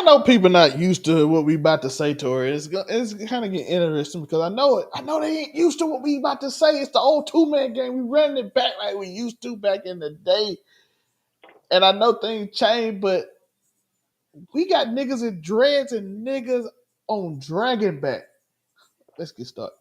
know people not used to what we about to say, Tori. It's kind of getting interesting because I know it. I know they ain't used to what we about to say. It's the old 2-man game. We running it back like we used to back in the day. And I know things change, but we got niggas in dreads and niggas on dragon back. Let's get started.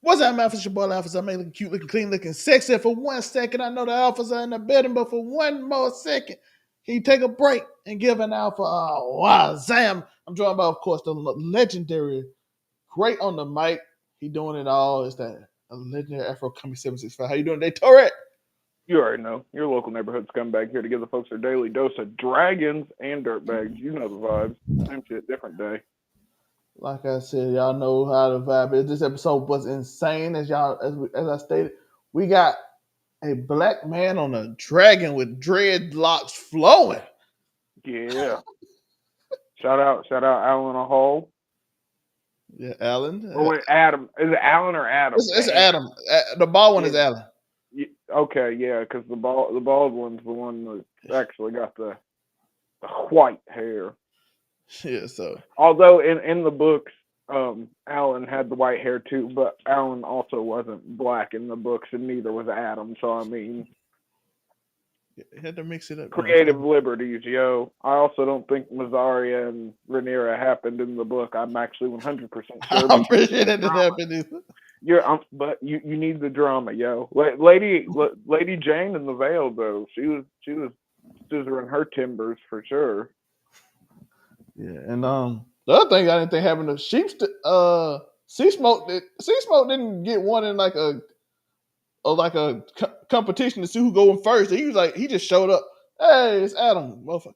What's up, man? It's your boy Alphas. I'm looking cute, looking clean, looking sexy. For 1 second, I know the Alphas are in the building, but for one more second, can you take a break and give an Alpha a wazam? I'm joined by, of course, the legendary, great on the mic. He doing it all. Is that a legendary Afro coming 765? How you doing today, Torette? You already know. Your local neighborhood scumbag here to give the folks their daily dose of dragons and dirtbags. You know the vibes. Same shit, different day. Like I said, y'all know how the vibe is. This episode was insane, as I stated. We got a black man on a dragon with dreadlocks flowing. Yeah. Shout out Alan a Hall. Yeah, Alan. Or wait, Adam. Is it Alan or Adam? It's Adam. The bald one is Alan. Okay, yeah, because the bald one's the one that actually got the white hair. Yeah, so although in the books, Alan had the white hair too, but Alan also wasn't black in the books, and neither was Adam. So I mean, you had to mix it up. Creative liberties, yo. I also don't think Mazzaria and Rhaenyra happened in the book. I'm actually 100% sure. I'm pretty sure that didn't happen either. But you need the drama, yo. Lady Jane in the Vale, though, she was scissoring her timbers for sure. Yeah, and the other thing I didn't think happened to Sea-Smoke didn't get one in like a competition to see who going first. He just showed up. Hey, it's Adam, motherfucker.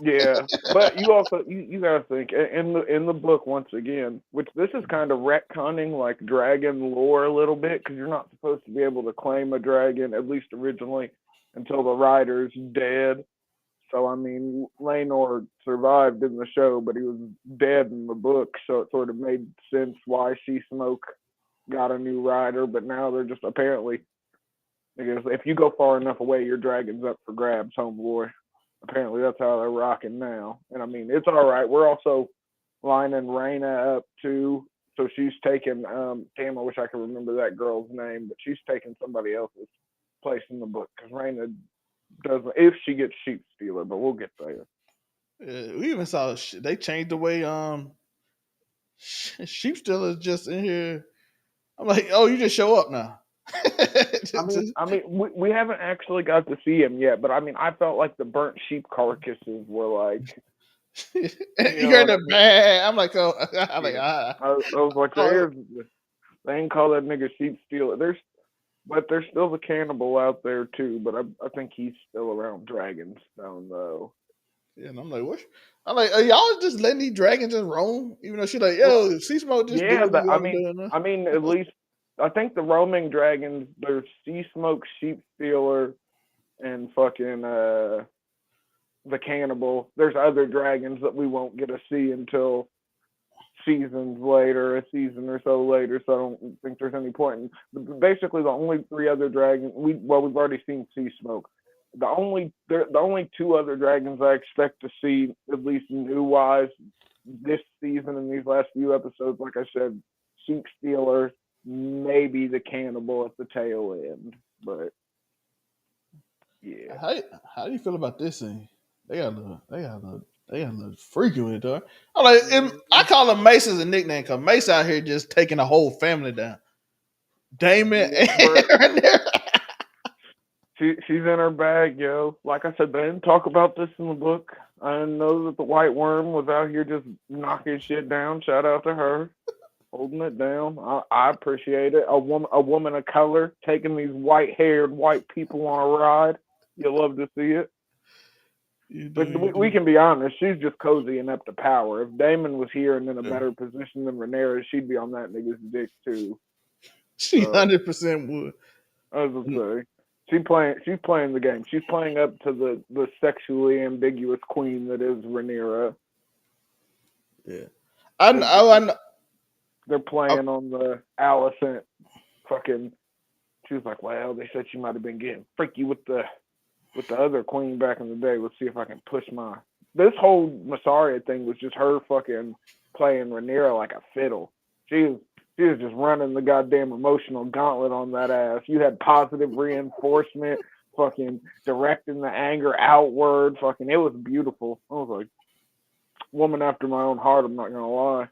Yeah, but you also you gotta think in the book once again, which this is kind of retconning like dragon lore a little bit because you're not supposed to be able to claim a dragon, at least originally, until the rider's dead. So I mean, Rhaenyra survived in the show, but he was dead in the book, so it sort of made sense why Sea-Smoke got a new rider. But now they're just apparently, because if you go far enough away, your dragon's up for grabs, homeboy. Apparently, that's how they're rocking now. And I mean, it's all right. We're also lining Rhaena up too, so she's taking. Damn, I wish I could remember that girl's name, but she's taking somebody else's place in the book because Rhaena doesn't, if she gets Sheep Stealer, but we'll get there. We even saw they changed the way Sheep Stealer is just in here. I'm like, oh, you just show up now. I mean, we haven't actually got to see him yet, but I mean, I felt like the burnt sheep carcasses were like. You heard the bad. I'm like, oh, I was like, they ain't call that nigga Sheep Stealer. But there's still the cannibal out there too. But I think he's still around Dragonstone though. Yeah, and I'm like, what? I'm like, are y'all just letting these dragons just roam? Even though she's like, yo, Sea-Smoke just do what you want to do. I mean, at least I think the roaming dragons. There's Sea-Smoke, Sheep Stealer, and fucking the cannibal. There's other dragons that we won't get to see until seasons later, a season or so later. So I don't think there's any point. Basically, the only 3 other dragons we've already seen Sea-Smoke. The only 2 other dragons I expect to see, at least new wise, this season in these last few episodes, like I said, Sheep Stealer, maybe the cannibal at the tail end. But yeah, how do you feel about this thing? They got a little freaky with it, though. I'm like, I call him Mace as a nickname because Mace out here just taking the whole family down. Daemon and she's in her bag, yo. Like I said, they didn't talk about this in the book. I know that the White Worm was out here just knocking shit down. Shout out to her, holding it down. I appreciate it. A woman of color taking these white-haired white people on a ride. You love to see it. But we can be honest, she's just cozying up to power. If Daemon was here and in a better position than Rhaenyra, she'd be on that nigga's dick too. She 100% would. I was gonna say. She's playing the game. She's playing up to the sexually ambiguous queen that is Rhaenyra. Yeah. I know. They're playing on the Alicent fucking. She was like, well, they said she might have been getting freaky with the other queen back in the day. Let's see if I can push my. This whole Massaria thing was just her fucking playing Rhaenyra like a fiddle. She was just running the goddamn emotional gauntlet on that ass. You had positive reinforcement, fucking directing the anger outward. Fucking, it was beautiful. I was like, woman after my own heart. I'm not gonna lie.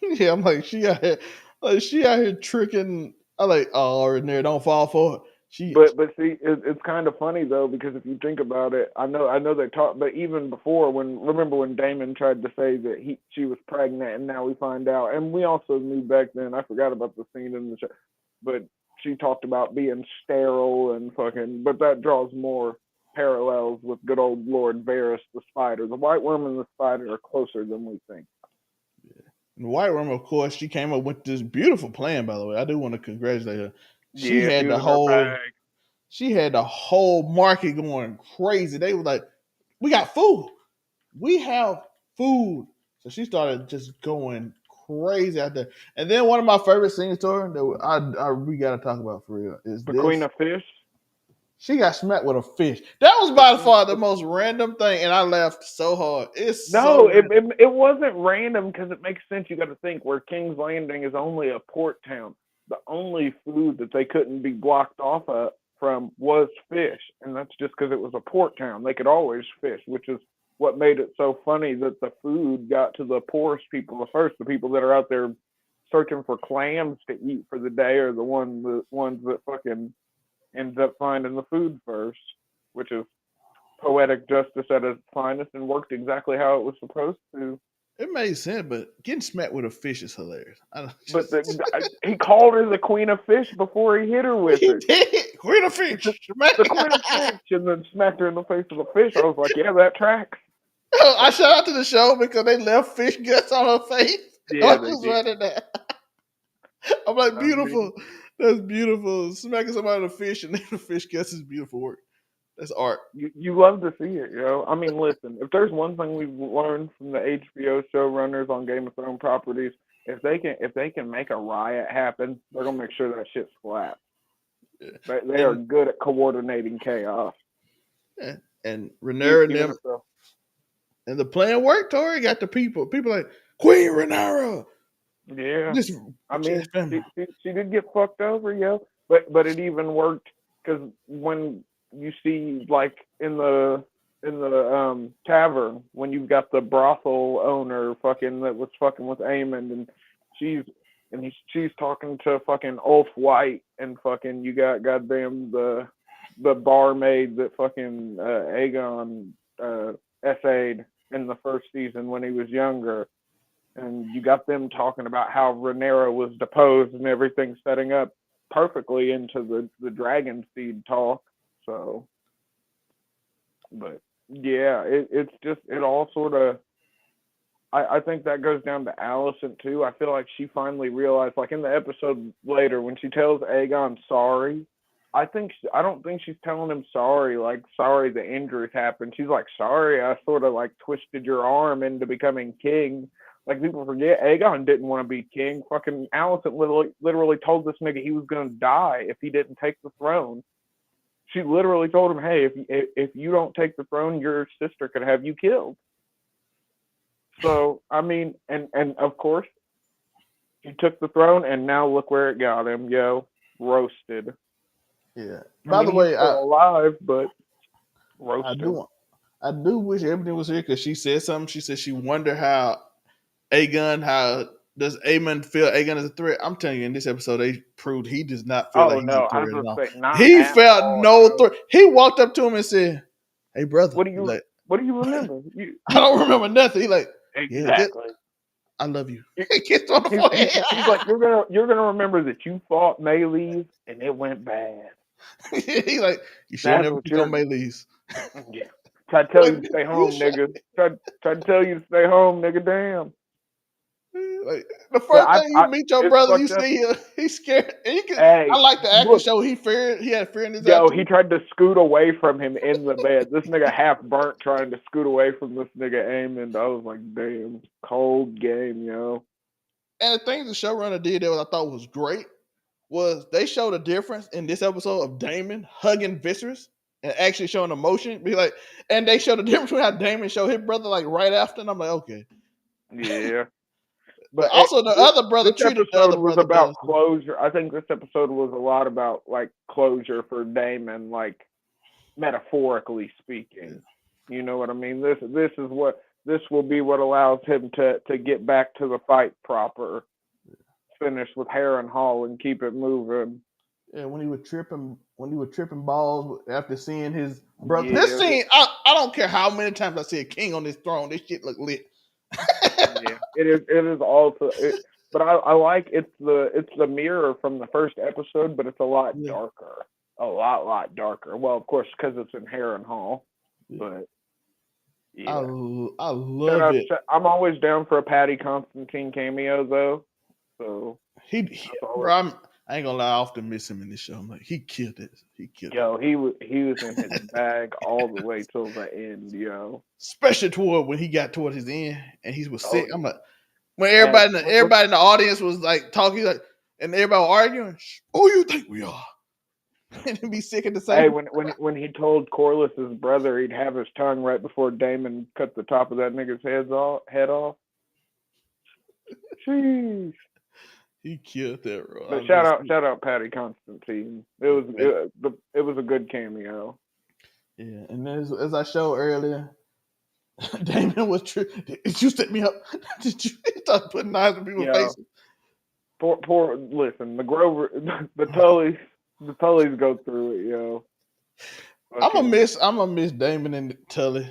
Yeah, I'm like she out here tricking. I like, oh, Rhaenyra, don't fall for it. But see, it's kind of funny though, because if you think about it, I know they talked, but even before, remember when Daemon tried to say that she was pregnant, and now we find out, and we also knew back then. I forgot about the scene in the show, but she talked about being sterile and fucking. But that draws more parallels with good old Lord Varys the Spider. The White Worm and the Spider are closer than we think. And White Worm, of course, she came up with this beautiful plan. By the way, I do want to congratulate her. She Yeah, she had was in her bag. she had the whole market going crazy. They were like, "We got food. We have food." So she started just going crazy out there. And then one of my favorite scenes to her that we got to talk about for real is The Queen this. of Fish. She got smacked with a fish. That was by far the most random thing, and I laughed so hard. It's so No, random. it wasn't random because it makes sense. You got to think where King's Landing is only a port town. The only food that they couldn't be blocked off from was fish, and that's just because it was a port town. They could always fish, which is what made it so funny that the food got to the poorest people first. The people that are out there searching for clams to eat for the day are the ones that fucking ends up finding the food first, which is poetic justice at its finest and worked exactly how it was supposed to. It made sense, but getting smacked with a fish is hilarious. But he called her the Queen of Fish before he hit her with He it. did. Queen of fish. The Queen of Fish, and then smacked her in the face with a fish. I was like, yeah, that tracks. I shout out to the show because they left fish guts on her face. Yeah, I they was did. running that. I'm like, I mean, beautiful. That's beautiful. Smacking somebody with a fish and then the fish guts is beautiful work. That's art. you love to see it, yo. I mean, listen, if there's one thing we've learned from the HBO showrunners on Game of Thrones properties, if they can make a riot happen, they're gonna make sure that shit's flat. Yeah. They are good at coordinating chaos. Yeah. And Rhaenyra and them So. and the plan worked. Tori got the people. People like Queen Rhaenyra. Yeah, Just I mean, she did get fucked over, yo. But it even worked because when you see like in the tavern when you've got the brothel owner fucking that was fucking with Aemon and she's talking to fucking Ulf White and fucking you got goddamn the barmaid that fucking Aegon essayed in the first season when he was younger. And you got them talking about how Rhaenyra was deposed and everything, setting up perfectly into the dragon seed talk. So, but yeah, it's just it all sort of. I think that goes down to Alicent too. I feel like she finally realized, like in the episode later when she tells Aegon sorry. I don't think she's telling him sorry, like sorry the injuries happened. She's like, sorry, I sort of like twisted your arm into becoming king. Like people forget, Aegon didn't want to be king. Fucking Alicent literally told this nigga he was gonna die if he didn't take the throne. She literally told him, hey, if you don't take the throne, your sister could have you killed. So I mean, and of course, he took the throne, and now look where it got him, yo, roasted. Yeah. I By the mean, he's way, still alive, but roasted. I do wish Ebony was here because she said something. She said she wondered how does Aemon feel Aegon is a threat? I'm telling you, in this episode, they proved he does not feel Oh like he's a no, I threat was at all. gonna say not He at felt all, no yo. threat. He walked up to him and said, "Hey, brother." What do He like, you remember? I don't remember nothing. He like, yeah, Exactly. I love you. He kissed on the He's forehead. like, you're gonna remember that you fought Maylees and it went bad. He like, you should That's never what pick on you're. Maylees. Yeah. Try to tell Like, you to stay you home, should. nigga. Try to tell you to stay home, nigga. Damn. Like the first thing you meet your it's brother, you fucked up. see him, he's scared. And you can, Hey, I like the acting look, show. He had fear in his eye yo, he too. tried to scoot away from him in the bed. This nigga half burnt trying to scoot away from this nigga Aemond. I was like, damn, cold game, yo. And the thing the showrunner did that I thought was great was they showed a difference in this episode of Daemon hugging Viserys and actually showing emotion. Be like, and they showed the difference between how Daemon showed his brother like right after, and I'm like, okay. Yeah. But But also the other brother this treated the episode other was brother better. about closure. I think this episode was a lot about like closure for Daemon, like metaphorically speaking. You know what I mean? This will be what allows him to get back to the fight proper, finish with Harrenhal and keep it moving. Yeah, when he was tripping balls after seeing his brother. This Yeah, scene, I don't care how many times I see a king on this throne. This shit look lit. yeah. It is also. But I like it's the mirror from the first episode, but it's a lot darker, a lot darker. Well, of course, because it's in Harrenhal, but yeah. I love it. I'm always down for a Patty Constantine cameo though. So bro, I ain't gonna lie, I often miss him in this show. I'm like, he killed it. He killed it. He was in his bag all the way till the end, yo. Especially when he got towards his end and he was sick. Yeah. I'm like, when everybody in the audience was like talking, like, and everybody was arguing. Who you think we are? And he'd be sick at the same. Hey, when he told Corliss's brother he'd have his tongue right before Daemon cut the top of that nigga's head off. Jeez. He killed that, bro. But shout out Patty Constantine. It was a good cameo. Yeah, and as I showed earlier, Daemon was true. Did you set me up? Did you start putting knives in people's faces? Listen, the Grover, the Tullys go through it, yo. I'm gonna miss Daemon and Tully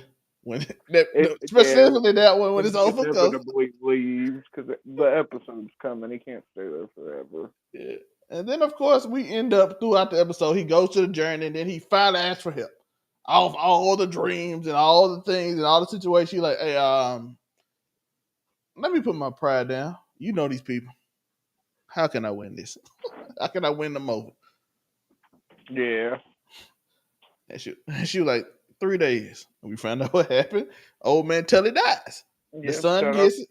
specifically that one when it's over. Inevitably leaves because the episode's coming. He can't stay there forever. Yeah, and then of course we end up throughout the episode. He goes to the journey, and then he finally asks for help. All the dreams and all the things and all the situations. He's like, hey, let me put my pride down. You know these people. How can I win this? How can I win them over? Yeah. And she was like, 3 days. And we found out what happened. Old man Tully dies. The son gets it.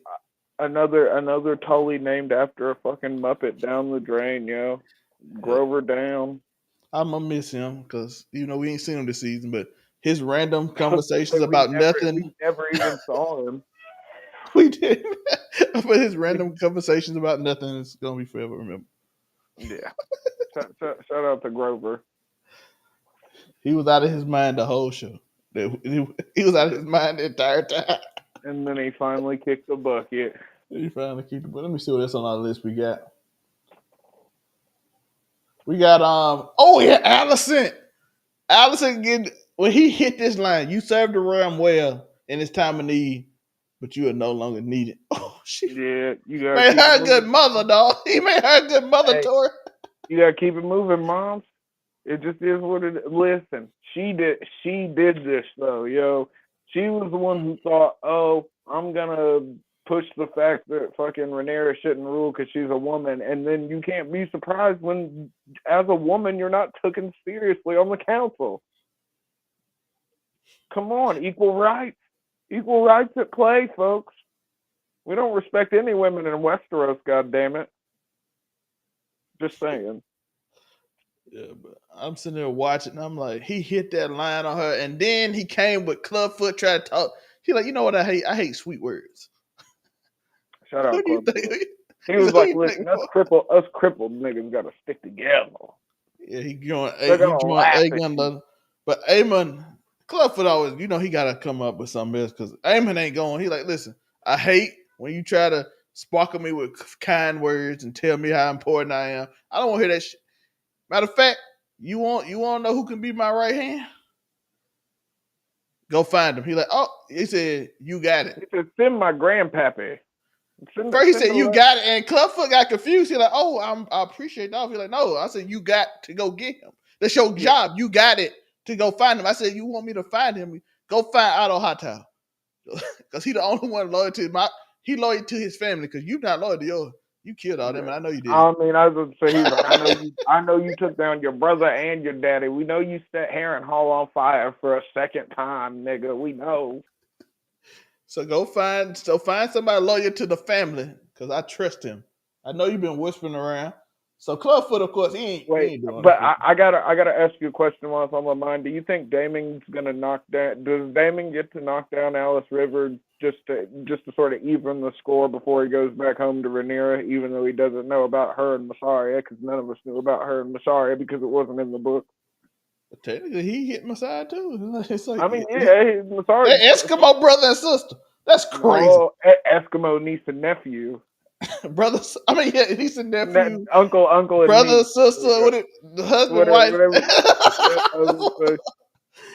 Another Tully named after a fucking Muppet down the drain, yo. Grover down. I'm gonna miss him because we ain't seen him this season, but his random conversations about nothing. We never even saw him. We did. But his random conversations about nothing is gonna be forever remembered. Yeah. Shout out to Grover. He was out of his mind the whole show. He was out of his mind the entire time. And then he finally kicked the bucket. Let me see what else on our list we got. We got Allison. Allison when he hit this line, you served the realm well in this time of need, but you are no longer needed. Oh shit. Yeah, you got made her a good mother, dog. He made her a good mother, Tori. You gotta keep it moving, moms. It just is what it is. Listen, she did this though, yo. She was the one who thought, oh, I'm gonna push the fact that fucking Rhaenyra shouldn't rule because she's a woman, and then you can't be surprised when, as a woman, you're not taken seriously on the council. Come on, equal rights at play, folks. We don't respect any women in Westeros, goddammit. Just saying. Yeah, but I'm sitting there watching, and I'm like, he hit that line on her, and then he came with Clubfoot, tried to talk. He's like, you know what I hate? I hate sweet words. Shout out Clubfoot. He was like, listen, us crippled niggas gotta stick together. Yeah, he going Aegon. But Aemon, Clubfoot always, he gotta come up with something else because Aemon ain't going. He like, listen, I hate when you try to sparkle me with kind words and tell me how important I am. I don't want to hear that shit. Matter of fact, you want to know who can be my right hand? Go find him. He said, you got it. He said, send my grandpappy. First he said, you got it. And Clubfoot got confused. He's like, oh, I appreciate that. He's like, no. I said, you got to go get him. That's your job. You got it to go find him. I said, you want me to find him? Go find Otto Hightower. Because he's the only one loyal to he loyal to his family because you not loyal to yours. You killed all them, and I know you did. I mean, I was going to say, he's like, I know you took down your brother and your daddy. We know you set Harrenhal on fire for a second time, nigga. We know. So find somebody loyal to the family because I trust him. I know you've been whispering around. So Clubfoot, of course, he Wait, ain't doing but it. I gotta ask you a question while it's on my mind. Do you think Daemon's gonna knock down? Does Daemon get to knock down Alice River just to sort of even the score before he goes back home to Rhaenyra, even though he doesn't know about her and Massaria, because none of us knew about her and Massaria because it wasn't in the book. But technically, he hit my side too. It's like I mean, yeah, Massaria. Eskimo brother and sister. That's crazy. No, Eskimo niece and nephew, Brothers. I mean, yeah, he's a nephew, uncle and brother, niece. sister, what it, the husband, Whatever, wife. whatever. Yeah, I was gonna say.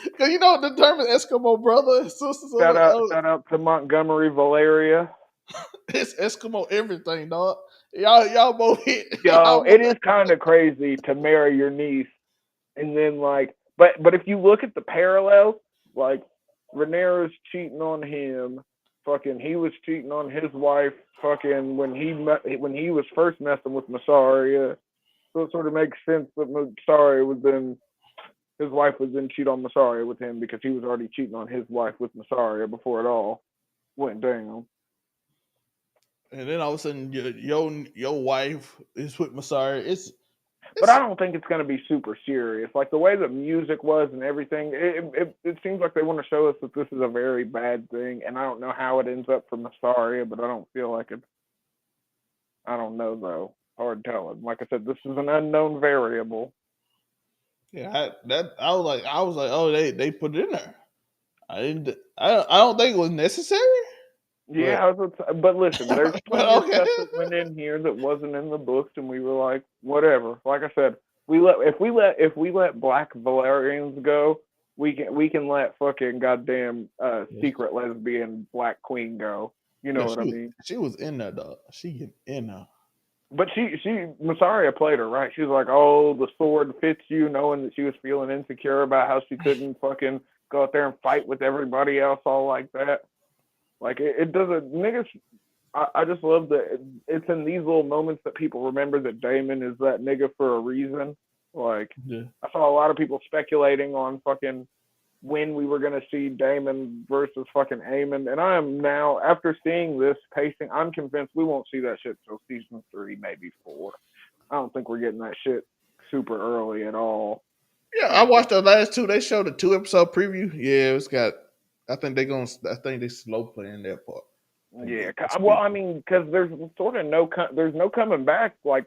Because you know the term is Eskimo brother and sister. So Shout out to Montgomery Valeria. it's Eskimo everything, dog. Y'all both hit. Yo, it is kind of crazy to marry your niece and then like, but if you look at the parallels, like Rhaenyra's cheating on him, fucking he was cheating on his wife, fucking when he was first messing with Massaria. So it sort of makes sense that Massaria was then his wife was then cheat on Massaria with him because he was already cheating on his wife with Massaria before it all went down. And then all of a sudden, your wife is with Masari. But I don't think it's going to be super serious. Like the way the music was and everything, it seems like they want to show us that this is a very bad thing. And I don't know how it ends up for Massaria, but I don't feel like it. I don't know though. Hard telling. Like I said, this is an unknown variable. Yeah, I was like, oh, they put it in there. I don't think it was necessary. Yeah, but listen, there's But plenty of okay. stuff that went in here that wasn't in the books, and we were like, whatever. Like I said, if we let Black Valerians go, we can let fucking goddamn secret lesbian Black Queen go. You know what I mean? She was in there, dog. She get in there. But she Massaria played her right. She was like, oh, the sword fits you, knowing that she was feeling insecure about how she couldn't fucking go out there and fight with everybody else all like that. Like it doesn't niggas. I just love that it's in these little moments that people remember that Daemon is that nigga for a reason. Like I saw a lot of people speculating on fucking when we were gonna see Daemon versus fucking Aemon, and I am now after seeing this pacing, I'm convinced we won't see that shit till season 3, maybe 4. I don't think we're getting that shit super early at all. Yeah, I watched the last 2. They showed a 2-episode preview. Yeah, it's got. I think they slow playing that part. Yeah, well, I mean, because there's sort of there's no coming back. Like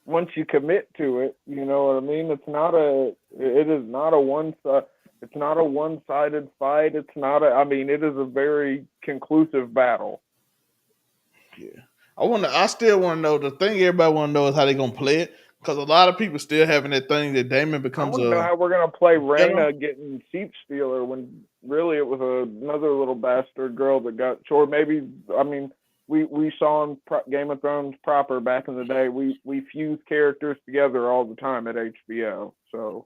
once you commit to it, you know what I mean. It is not a it's not a one-sided fight. It's not I mean, it is a very conclusive battle. Yeah, I still want to know the thing. Everybody want to know is how they gonna play it because a lot of people still having that thing that Daemon becomes I want to know how we're gonna play Rhaenyra getting Sheep Stealer when really it was another little bastard girl that got. Or maybe I mean we saw in Game of Thrones proper back in the day. We fuse characters together all the time at HBO. So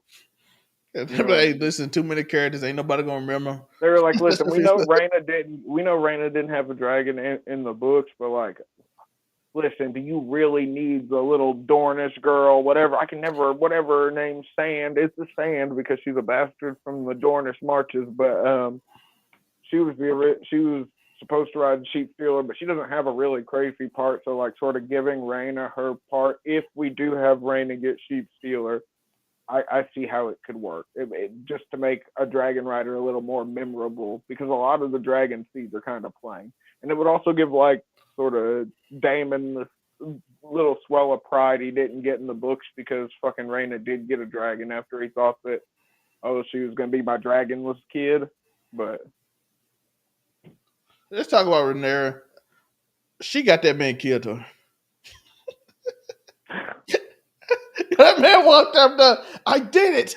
hey, listen, too many characters, ain't nobody gonna remember. They were like, listen, we know Rhaenyra didn't have a dragon in the books, but like, listen, do you really need the little Dornish girl, whatever? Whatever her name's Sand, it's the Sand because she's a bastard from the Dornish marches, but she was supposed to ride the Sheep Stealer, but she doesn't have a really crazy part, so like sort of giving Rhaenyra her part, if we do have Rhaenyra get Sheep Stealer, I see how it could work. Just to make a dragon rider a little more memorable, because a lot of the dragon seeds are kind of plain. And it would also give like sort of Daemon this little swell of pride he didn't get in the books because fucking Rhaenyra did get a dragon after he thought that, oh, she was going to be my dragonless kid. But let's talk about Rhaenyra. She got that man killed to her. That man walked up there. I did it.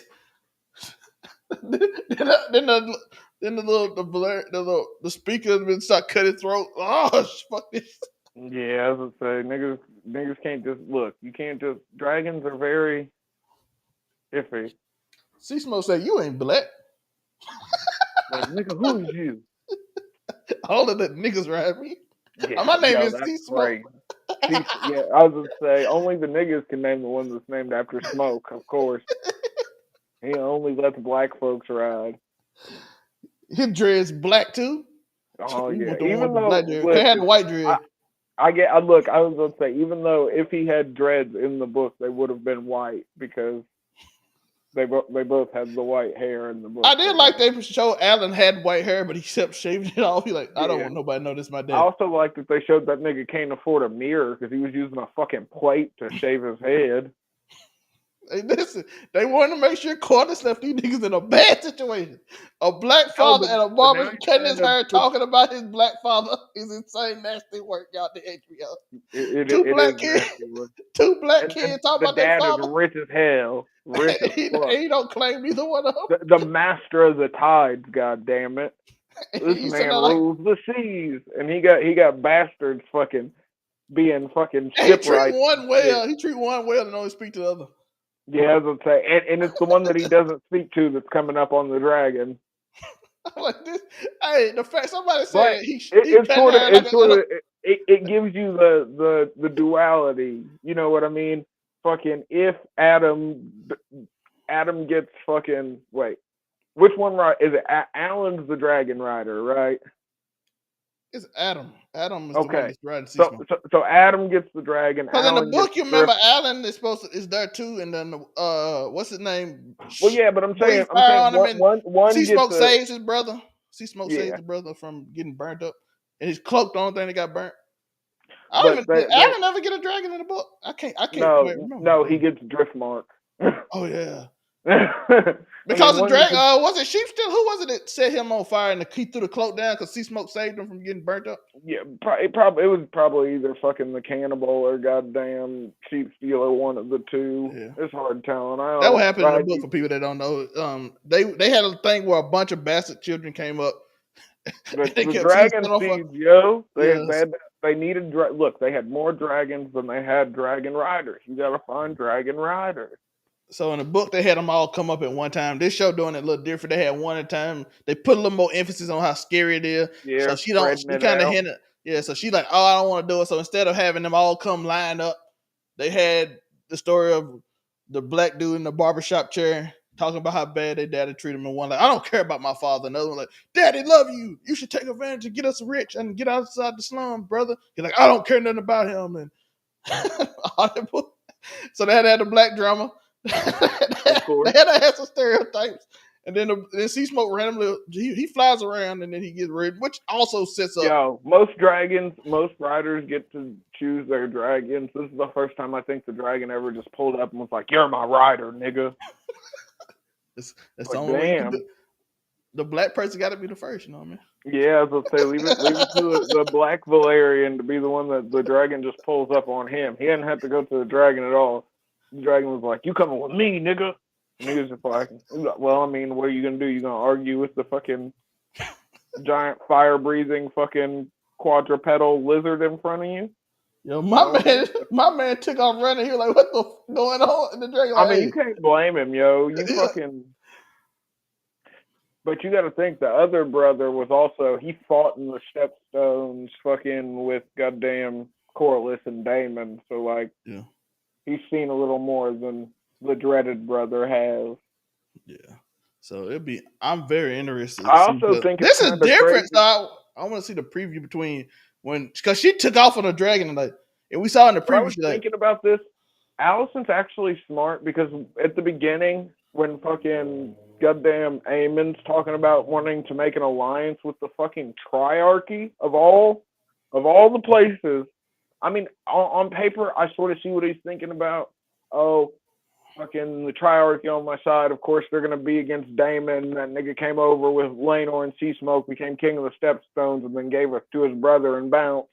then the speaker been start cutting his throat. Oh fuck this. Yeah, as I say, niggas can't just look. You can't just. Dragons are very iffy. C-Smoke said, "You ain't black." Like, nigga, who is you? All of the niggas ride me. Yeah, My name yo, is that's Sea Smoke. great. Yeah, I was gonna say only the niggas can name the one that's named after Smoke, of course. He only lets black folks ride. His dread's black too. Oh We yeah, want the one with even the black though dread. Can't have the listen, white I dread. look. I was gonna say even though if he had dreads in the book, they would have been white because they both had the white hair in the book. I did But like they showed Alan had white hair, but he kept shaving it off. He like, I don't yeah, want nobody to know this is my I daddy. also like that they showed that nigga can't afford a mirror because he was using a fucking plate to shave his head. Hey, listen, they wanted to make sure Corliss left these niggas in a bad situation. A black Oh, father at a but now barber he's cutting trying his to hair, put talking about his black father is insane, nasty work out the HBO. Two it is black kids, nasty. two black And kids talking the about their dad is father. rich as hell, rich as fuck. He don't claim neither one of The master of the tides, god damn it. them. This He said man that like, rules the seas, and he got bastards fucking being fucking he treat shipwrights and one shit. well. He treat one well and only speak to the other. Yeah, as I say, and it's the one that he doesn't speak to that's coming up on the dragon. I'm like this. Hey, the fact somebody But said he it's cut sort of hair like it gives you the duality. You know what I mean? Fucking if Adam gets fucking wait, which one right is it? Alan's the dragon rider, right? it's Adam. Adam is the one Okay. that's riding Sea So, Smoke. so so Adam gets the dragon. Because in the Alan gets book, you remember Drift. Alan is there too, and then what's his name? Well, yeah, but Breathe I'm fire saying on him, and one Sea gets Smoke a saves his brother. Sea Smoke saves yeah, the brother from getting burnt up, and his cloak the only thing that got burnt. I don't but even did Alan ever get a dragon in the book? I can't quite remember. no, he gets drift mark. Oh yeah, I because mean, the one gets dragon was it Sheep still? Who was it that set him on fire and he threw the cloak down because Sea Smoke saved him from getting burnt up? yeah, it was probably either fucking the cannibal or goddamn sheep stealer, one of the two. Yeah. It's hard telling. I That what don't happened in the right. book for people that don't know. They had a thing where a bunch of bastard children came up. And they The kept getting dragon set on fire. seeds, yo. Yes. They needed look. They had more dragons than they had dragon riders. You got to find dragon riders. So in the book, they had them all come up at one time. This show doing it a little different. They had one at a time. They put a little more emphasis on how scary it is. Yeah, So she don't. spreading She it kind of out. hinted. Yeah. So she like, oh, I don't want to do it. So instead of having them all come line up, they had the story of the black dude in the barbershop chair talking about how bad their daddy treated him. And one like, I don't care about my father. Another one like, Daddy love you. You should take advantage and get us rich and get outside the slum, brother. He's like, I don't care nothing about him. And so they had the black drama. Of course. They had to have some stereotypes. And then Sea Smoke randomly he flies around and then he gets rid, which also sets up. Yo, most riders get to choose their dragons. This is the first time I think the dragon ever just pulled up and was like, "You're my rider, nigga." That's Like, the only way you can do. damn. The black person got to be the first, you know what I mean? Yeah, I was gonna say leave it to the black Valerian to be the one that the dragon just pulls up on him. He didn't have to go to the dragon at all. The dragon was like, "You coming with me, nigga?" And he was just like, "Well, I mean, what are you gonna do? You gonna argue with the fucking giant fire breathing fucking quadrupedal lizard in front of you?" Yo, my man took off running. He was like, "What the going on?" And the dragon like, I mean, "Hey, you can't blame him, yo. You fucking. But you got to think the other brother was also he fought in the Stepstones, fucking with goddamn Corliss and Daemon. So like, yeah, he's seen a little more than the dreaded brother has. yeah." So it'd be. I'm very interested. To I see also think it's this is kind of different. crazy. So I want to see the preview between when because she took off on a dragon and like, and we saw in the But I preview was she like, thinking about this. Allison's actually smart because at the beginning, when fucking goddamn Aemon's talking about wanting to make an alliance with the fucking Triarchy of all the places, I mean, on paper, I sort of see what he's thinking about. Oh, fucking the Triarchy on my side. Of course, they're gonna be against Daemon. That nigga came over with Rhaenyra and Sea Smoke, became king of the Stepstones, and then gave us to his brother and bounced.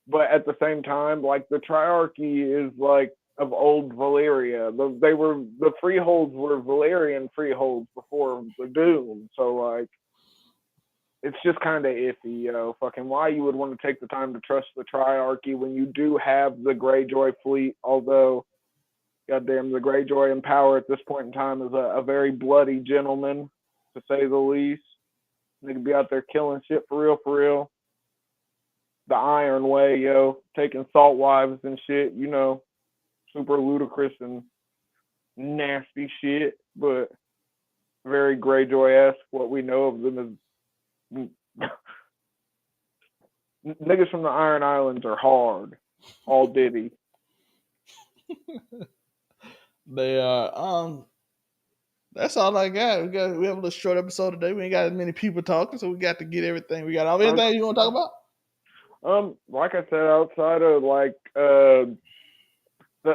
But at the same time, like the Triarchy is like of old Valyria. The freeholds were Valyrian freeholds before the Doom. So like, it's just kind of iffy, you know. Fucking why you would want to take the time to trust the Triarchy when you do have the Greyjoy fleet. Although, goddamn, the Greyjoy in power at this point in time is a very bloody gentleman, to say the least. They could be out there killing shit for real, for real. the Iron Way, yo, taking salt wives and shit, super ludicrous and nasty shit, but very Greyjoy-esque. What we know of them is niggas from the Iron Islands are hard, all Diddy. They are. That's all I got. We have a little short episode today. We ain't got as many people talking, so we got to get everything. We got all anything you want to talk about? Like I said, outside of like the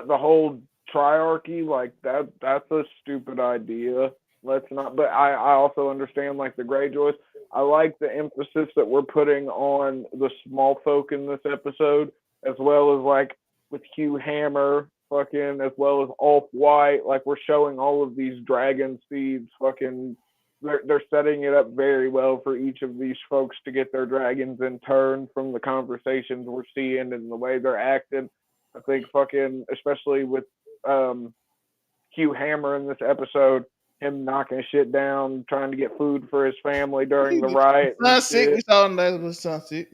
whole triarchy, like that's a stupid idea. Let's not. But I also understand like the Greyjoys. I like the emphasis that we're putting on the Smallfolk in this episode, as well as like with Hugh Hammer, fucking, as well as Off White. Like we're showing all of these dragon seeds, fucking. They're setting it up very well for each of these folks to get their dragons in turn from the conversations we're seeing and the way they're acting. I think fucking, especially with Hugh Hammer in this episode, him knocking shit down, trying to get food for his family during the riot. Son sick. We saw him that was son sick.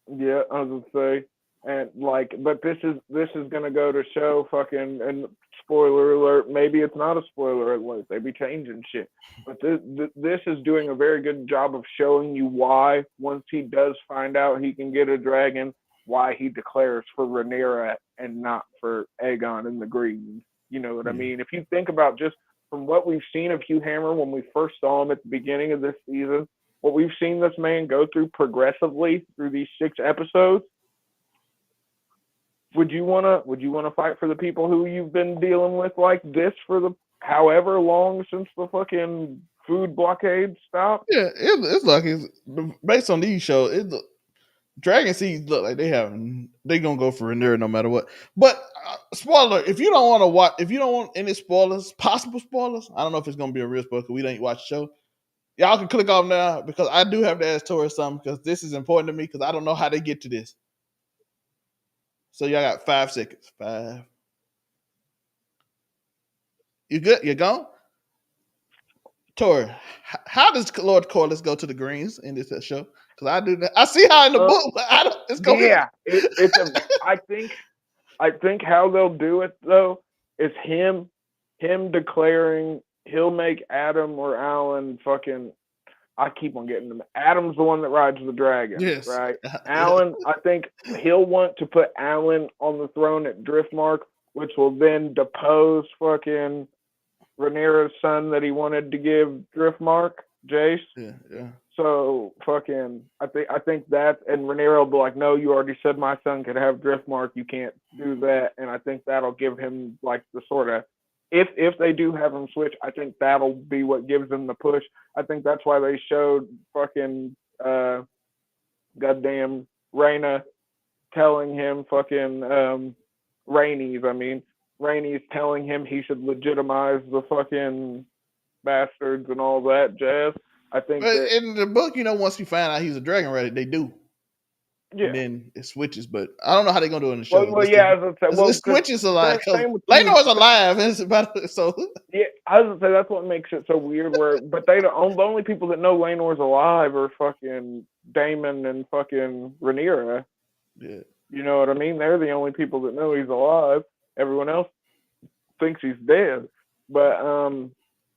Yeah, I was gonna say, and like, but this is gonna go to show fucking, and spoiler alert, maybe it's not a spoiler alert. They be changing shit, but this is doing a very good job of showing you why once he does find out he can get a dragon, why he declares for Rhaenyra and not for Aegon and the Greens. You know what I mean? If you think about just from what we've seen of Hugh Hammer when we first saw him at the beginning of this season, what we've seen this man go through progressively through these 6 episodes, would you wanna fight for the people who you've been dealing with like this for the however long since the fucking food blockade stopped? Yeah, it's like based on these shows. Dragon Seeds look like they gonna go for Rhaenyra no matter what. But spoiler, if you don't want to watch, if you don't want any spoilers, possible spoilers, I don't know if it's gonna be a real spoiler because we didn't watch the show. Y'all can click off now because I do have to ask Tori something because this is important to me because I don't know how they get to this. So y'all got 5 seconds. 5. You good? You gone? Tori, how does Lord Corlys go to the Greens in this show? Because I do that. I see how in the book, but I don't. It's gonna I think how they'll do it though is him declaring he'll make Adam or Alan fucking. I keep on getting them. Adam's the one that rides the dragon, yes. right? Alan, I think he'll want to put Alan on the throne at Driftmark, which will then depose fucking Rhaenyra's son that he wanted to give Driftmark, Jace. Yeah. So fucking, I think that, and Rhaenyra will be like, no, you already said my son could have Driftmark, you can't do that, and I think that'll give him like the sort of, if they do have him switch, I think that'll be what gives them the push. I think that's why they showed fucking goddamn Rhaena telling him fucking Rhaenys telling him he should legitimize the fucking bastards and all that jazz. I think that, in the book, once you find out he's a dragon rider, they do. Yeah. And then it switches, but I don't know how they're gonna do it in the show. Well, yeah, it switches a lot. Laenor's alive, and it's about so. Yeah, I was gonna say that's what makes it so weird. But the only people that know Laenor's alive are fucking Daemon and fucking Rhaenyra. Yeah, you know what I mean. They're the only people that know he's alive. Everyone else thinks he's dead. But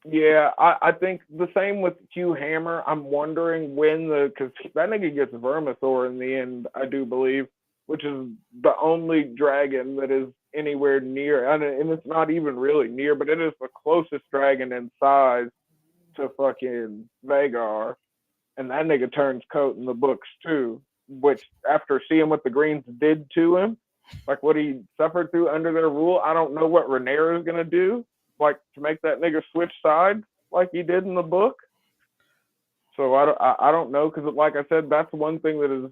yeah, I think the same with Hugh Hammer. I'm wondering when because that nigga gets Vermithor in the end, I do believe, which is the only dragon that is anywhere near, and it's not even really near, but it is the closest dragon in size to fucking Vhagar, and that nigga turns coat in the books too, which after seeing what the Greens did to him, like what he suffered through under their rule, I don't know what Rhaenyra is gonna do, like to make that nigga switch sides like he did in the book. So I don't know, because like I said, that's one thing that is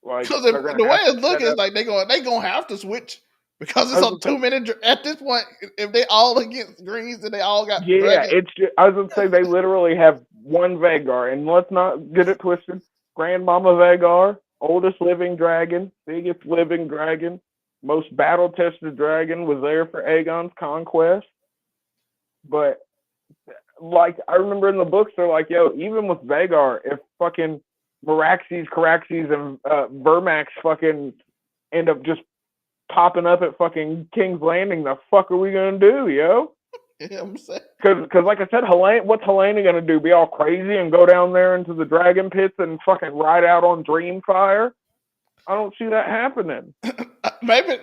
like, because the way it's looking is like they gonna have to switch because it's on 2 minutes at this point. If they all against Greens, then they all got dragons. I was gonna say they literally have one Vhagar, and let's not get it twisted. Grandmama Vhagar, oldest living dragon, biggest living dragon, most battle tested dragon, was there for Aegon's conquest. But like I remember in the books, they're like, yo, even with Vhagar, if fucking Meraxes, Caraxes, and Vermax fucking end up just popping up at fucking King's Landing, the fuck are we gonna do, yo? Yeah, I'm saying. Because like I said, what's Helena gonna do? Be all crazy and go down there into the dragon pits and fucking ride out on Dreamfire? I don't see that happening. Maybe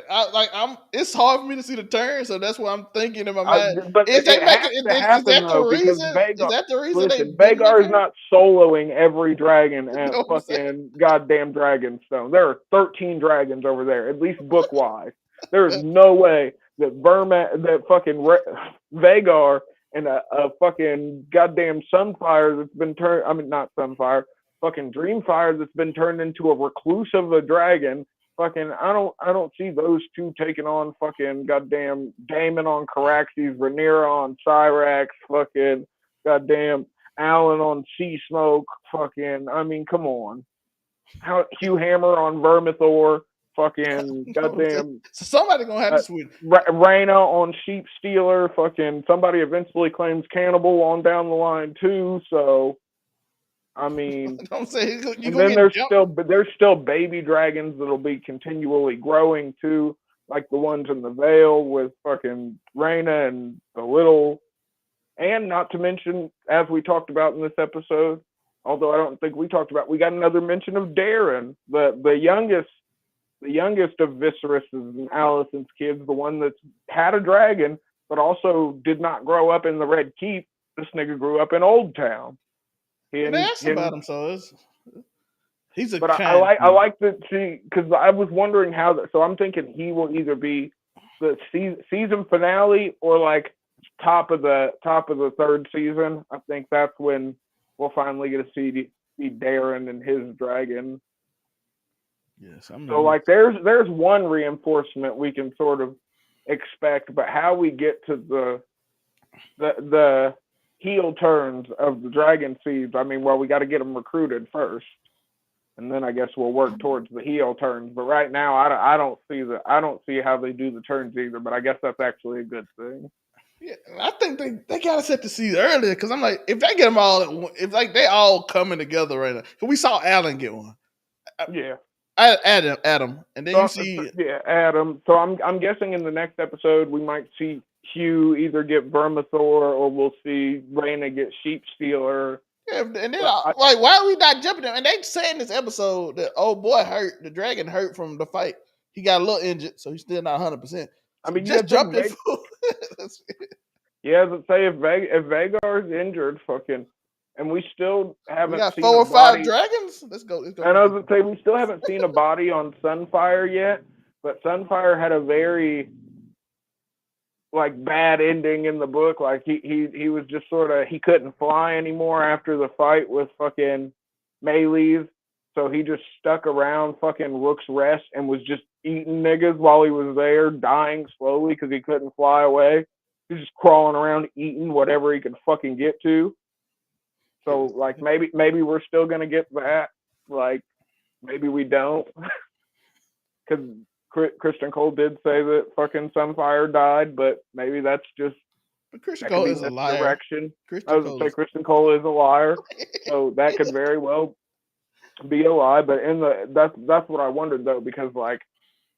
it's hard for me to see the turn, so that's what I'm thinking in my mind. But If they it make has it, to is happen that the though, because reason? Is Vagar. that the reason they Listen, didn't make Vagar is her? not soloing every dragon at You know what I'm saying? fucking goddamn Dragonstone. There are 13 dragons over there, at least book wise. There is no way that Vagar and a fucking goddamn Sunfire that's been turned. I mean, not Sunfire, fucking Dreamfire that's been turned into a recluse of a dragon. Fucking, I don't see those two taking on fucking goddamn Daemon on Caraxes, Rhaenyra on Cyrax, fucking goddamn Alan on Sea Smoke, fucking. I mean, come on. Hugh Hammer on Vermithor, fucking goddamn. So somebody gonna have to switch. Rhaena on Sheep Stealer, fucking. Somebody eventually claims Cannibal on down the line too. So, I mean, I'm saying and then there's still baby dragons that'll be continually growing too, like the ones in the Vale with fucking Rhaena and the little, and not to mention, as we talked about in this episode, although I don't think we talked about, we got another mention of Darren, the youngest of Viserys and Alicent's kids, the one that's had a dragon but also did not grow up in the Red Keep. This nigga grew up in Old Town. They asked about him, so he's a. But I like that, see, because I was wondering how that. So I'm thinking he will either be the season finale or like top of the third season. I think that's when we'll finally get to see Darren and his dragon. Yes, so like there's one reinforcement we can sort of expect, but how we get to the heel turns of the dragon seeds, I mean, well, we got to get them recruited first, and then I guess we'll work towards the heel turns. But right now, I don't see how they do the turns either. But I guess that's actually a good thing. Yeah, I think they gotta set the seeds earlier, because I'm like, if they get them all, if like they all coming together right now, because we saw Alan get one. Yeah. Adam, and then you see Adam. So I'm guessing in the next episode we might see Hugh either get Vermithor or we'll see Rhaena get Sheep Stealer. Yeah, and then like, why are we not jumping them? And they say in this episode that old boy hurt, the dragon hurt from the fight. He got a little injured, so he's still not 100%. I mean, just jump it. Yeah, but say if Vagar's injured, fucking. And we still haven't we got seen 4 or 5 dragons. Let's go. And I was going to say, we still haven't seen a body on Sunfire yet, but Sunfire had a very like bad ending in the book. Like he was just sort of, he couldn't fly anymore after the fight with fucking Melees, so he just stuck around fucking Rook's Rest and was just eating niggas while he was there, dying slowly because he couldn't fly away. He was just crawling around eating whatever he could fucking get to. So, like, maybe we're still going to get that. Like, maybe we don't. Because Kristen Cole did say that fucking Sunfire died, but maybe that's just... But Kristen Cole is a liar. Kristen Cole is a liar. So that could very well be a lie. But that's what I wondered, though, because, like,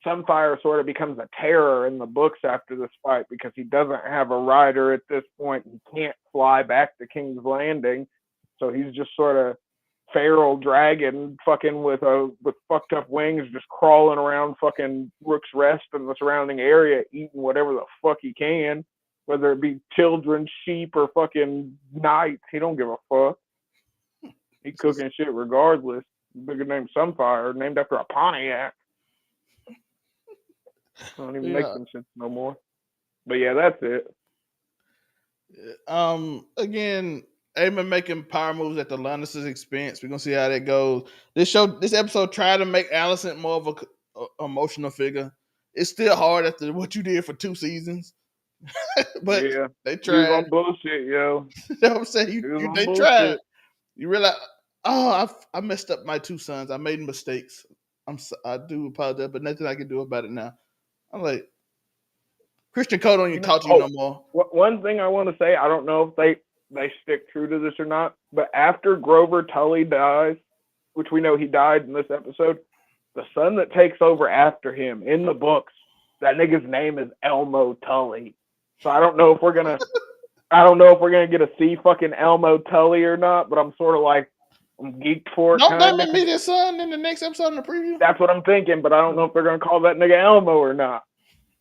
Sunfire sort of becomes a terror in the books after this fight because he doesn't have a rider at this point. He can't fly back to King's Landing. So he's just sort of feral dragon fucking with fucked up wings, just crawling around fucking Rook's Rest and the surrounding area, eating whatever the fuck he can, whether it be children, sheep, or fucking knights. He don't give a fuck. He cooking shit regardless. Bigger name Sunfire, named after a Pontiac. Don't even make some sense no more. But yeah, that's it. Again, Aemon making power moves at the Lannisters' expense. We're gonna see how that goes. This episode tried to make Alicent more of a emotional figure. It's still hard after what you did for 2 seasons. But yeah, they tried. You on bullshit, yo. You know what I'm saying? They tried. You realize, I messed up my 2 sons. I made mistakes. I do apologize, but nothing I can do about it now. I'm like, Christian Cole don't even talk to you no more. One thing I want to say, I don't know if they stick true to this or not, but after Grover Tully dies, which we know he died in this episode, the son that takes over after him in the books, that nigga's name is Elmo Tully. So I don't know if we're gonna get to see fucking Elmo Tully or not, but I'm sort of like, I'm geeked for it, Don't kind of. Daemon meet his son in the next episode in the preview? That's what I'm thinking, but I don't know if they're gonna call that nigga Elmo or not.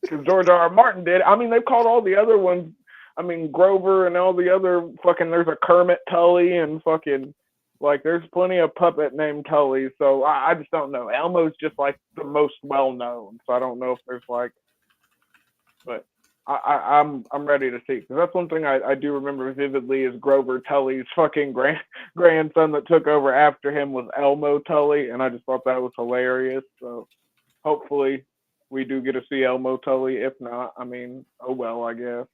Because George R. Martin did. I mean, they've called all the other ones. I mean, Grover and all the other fucking. There's a Kermit Tully and fucking. Like, there's plenty of puppet named Tully. So I just don't know. Elmo's just like the most well known. So I don't know if there's like. But I'm ready to see, because that's one thing I do remember vividly is Grover Tully's fucking grandson that took over after him was Elmo Tully, and I just thought that was hilarious. So hopefully we do get to see Elmo Tully. If not, I mean, oh well, I guess.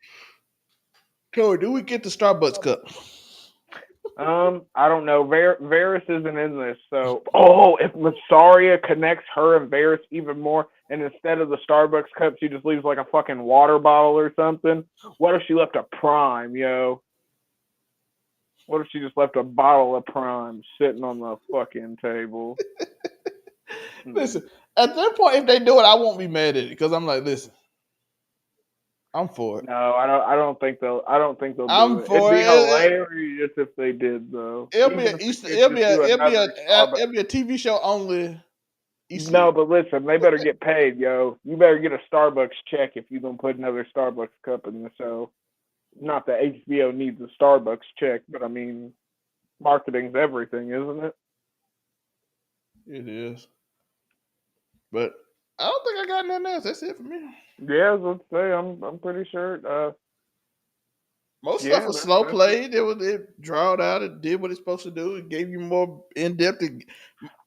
Corey, do we get the Starbucks cup? I don't know. Varys isn't in this, so if Massaria connects her and Varys even more, and instead of the Starbucks cup, she just leaves like a fucking water bottle or something. What if she left a Prime, yo? What if she just left a bottle of Prime sitting on the fucking table? Listen, at that point, if they do it, I won't be mad at it, because I'm like, listen, I'm for it. No, I don't think they'll. I'm do it. for It'd be it. hilarious if they did, though. It'll Even be if a they Easter. could It'll just be a do it'll be a another Starbucks. it'll be a TV show only. Easter No, egg. but listen, they better get paid, yo. You better get a Starbucks check if you're gonna put another Starbucks cup in the show. Not that HBO needs a Starbucks check, but I mean, marketing's everything, isn't it? It is. But I don't think I got nothing else. That's it for me. Yeah, let's say I'm pretty sure. Most Yeah, stuff was that's slow it. played. It drawed out. It did what it's supposed to do. It gave you more in depth. I feel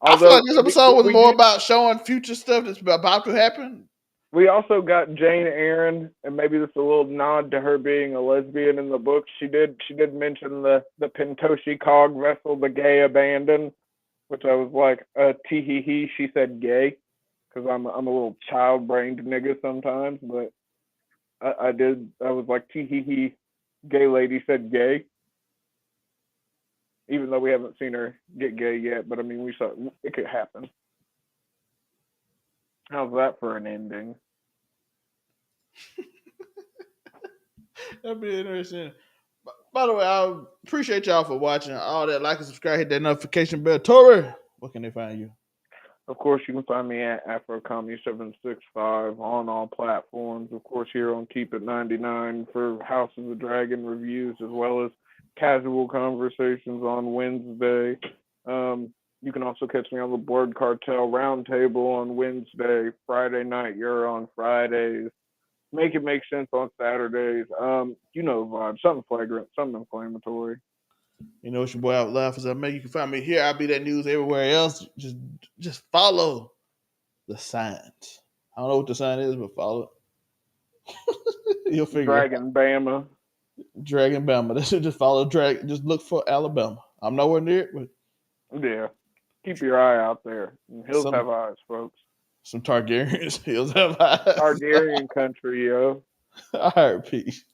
Although like this episode was we more did, about showing future stuff that's about to happen. we also got Jane Eyre, and maybe this is a little nod to her being a lesbian in the book. She did mention the Pentoshi cog vessel, the gay abandon, which I was like, tee hee hee. She said gay, because I'm a little child brained nigga sometimes, but I was like, tee hee hee. Gay lady said gay, even though we haven't seen her get gay yet. But I mean, we saw it could happen. How's that for an ending? That'd be interesting. By the way, I appreciate y'all for watching. All that, like and subscribe, hit that notification bell. Tori, where can they find you? Of course, you can find me at AfroComedy765 on all platforms. Of course, here on Keep It 99 for House of the Dragon reviews, as well as casual conversations on Wednesday. You can also catch me on the Board Cartel Roundtable on Wednesday. Friday night, you're on Fridays. Make It Make Sense on Saturdays. You know the vibe. Something flagrant, something inflammatory. You know, it's your boy Out Laugh as I make. You can find me here. I'll be that news everywhere else. Just follow the signs. I don't know what the sign is, but follow it. You'll figure Dragon Bama. Dragon Bama. Just follow Dragon. Just look for Alabama. I'm nowhere near it, but Yeah. Keep your eye out there. Hills have eyes, folks. Some Targaryens. Hills have eyes. Targaryen country, yo. All right, peace.